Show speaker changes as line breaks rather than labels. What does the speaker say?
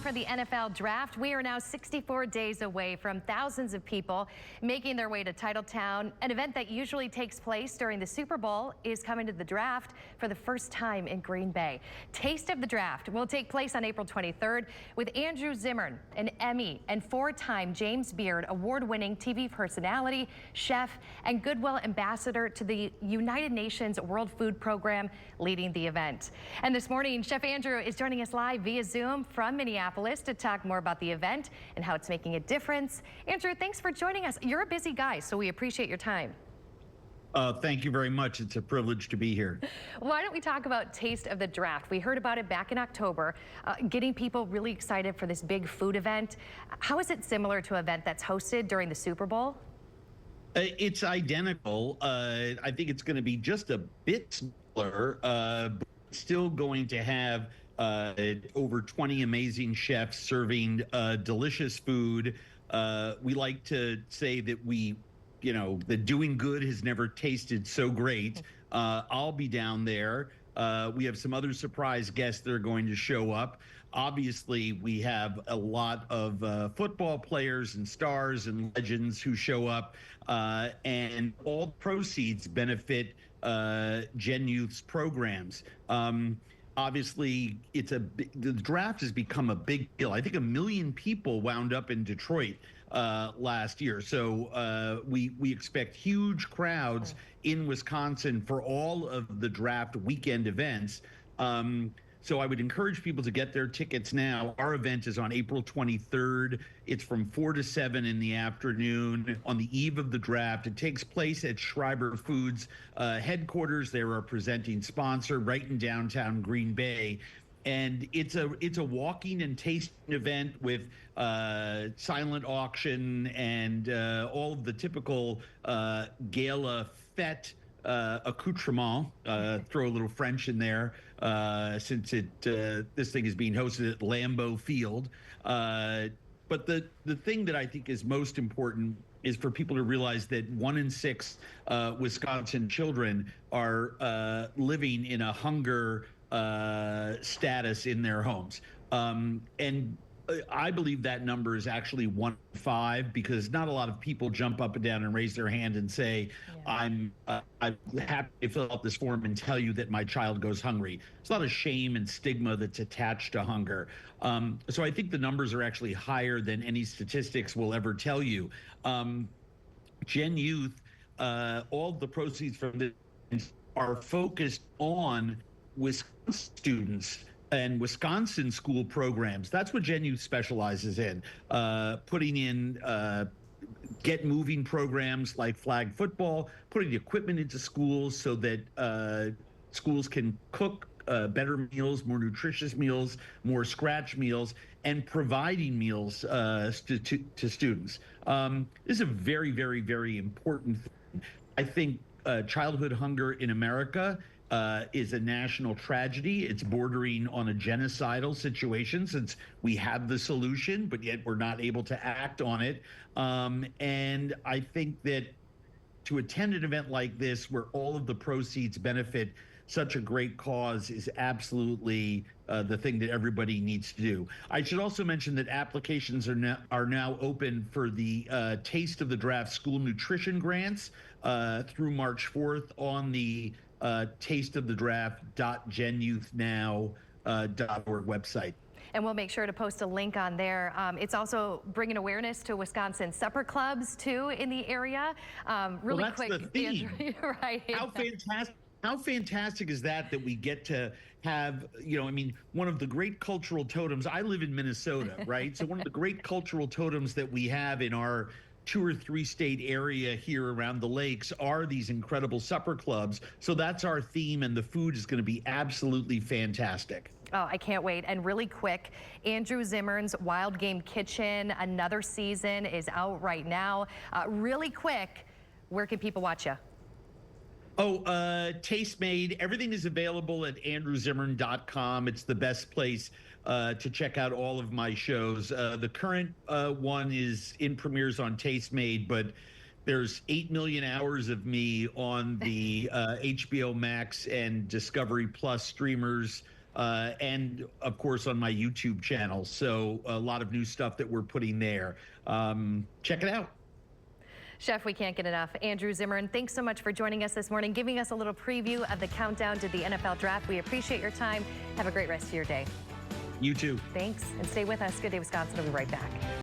for the NFL draft. We are now 64 days away from thousands of people making their way to Titletown. An event that usually takes place during the Super Bowl is coming to the draft for the first time in Greenbay. Taste of the Draft will take place on April 23rd with Andrew Zimmern, an Emmy and four-time James Beard award-winning TV personality, chef, and Goodwill ambassador to the United Nations World Food Program, leading the event. And this morning, Chef Andrew is joining us live via Zoom from Minneapolis to talk more about the event and how it's making a difference. Andrew, thanks for joining us. You're a busy guy, so we appreciate your time.
Thank you very much. It's a privilege to be here.
Why don't we talk about Taste of the Draft? We heard about it back in October, getting people really excited for this big food event. How is it similar to an event that's hosted during the Super Bowl?
It's identical. I think it's going to be just a bit smaller, but still going to have over 20 amazing chefs serving delicious food. We like to say that that doing good has never tasted so great. I'll be down there. We have some other surprise guests that are going to show up. Obviously, we have a lot of football players and stars and legends who show up, and all proceeds benefit Gen Youth's programs. Obviously, the draft has become a big deal. I think 1 million people wound up in Detroit last year. So we expect huge crowds in Wisconsin for all of the draft weekend events. So I would encourage people to get their tickets now. Our event is on April 23rd. It's from 4 to 7 in the afternoon on the eve of the draft. It takes place at Schreiber Foods headquarters. They're our presenting sponsor right in downtown Green Bay. And it's a walking and tasting event with silent auction and all of the typical gala fete accoutrement. Throw a little French in there since this thing is being hosted at Lambeau Field. But the thing that I think is most important is for people to realize that 1 in 6 Wisconsin children are living in a hunger status in their homes. And I believe that number is actually 1 in 5, because not a lot of people jump up and down and raise their hand and say, I'm happy to fill out this form and tell you that my child goes hungry. It's a lot of shame and stigma that's attached to hunger. So I think the numbers are actually higher than any statistics will ever tell you. Gen Youth, all the proceeds from this are focused on Wisconsin students and Wisconsin school programs. That's what Gen Youth specializes in, putting in get moving programs like flag football, putting equipment into schools so that schools can cook better meals, more nutritious meals, more scratch meals, and providing meals to students. This is a very, very, very important thing. I think childhood hunger in America is a national tragedy. It's bordering on a genocidal situation, since we have the solution, but yet we're not able to act on it. And I think that to attend an event like this, where all of the proceeds benefit such a great cause, is absolutely the thing that everybody needs to do. I should also mention that applications are now open for the Taste of the Draft school nutrition grants through March 4th on the tasteofthedraft.genyouthnow.org website.
And we'll make sure to post a link on there. It's also bringing awareness to Wisconsin supper clubs, too, in the area. Really
well, that's
quick,
the theme.
Andrew, right?
How fantastic is that we get to have, one of the great cultural totems. I live in Minnesota, right? So one of the great cultural totems that we have in our 2 or 3 state area here around the lakes are these incredible supper clubs. So that's our theme, and the food is going to be absolutely fantastic.
Oh, I can't wait. And really quick, Andrew Zimmern's Wild Game Kitchen, another season, is out right now. Really quick, where can people watch you?
Taste Made. Everything is available at andrewzimmern.com. It's the best place to check out all of my shows. The current one is in premieres on Taste Made, but there's 8 million hours of me on the HBO Max and Discovery Plus streamers and of course on my YouTube channel. So a lot of new stuff that we're putting there. Check it out.
Chef, we can't get enough. Andrew Zimmern, thanks so much for joining us this morning, giving us a little preview of the countdown to the NFL draft. We appreciate your time. Have a great rest of your day.
You too.
Thanks, and stay with us. Good Day Wisconsin will be right back.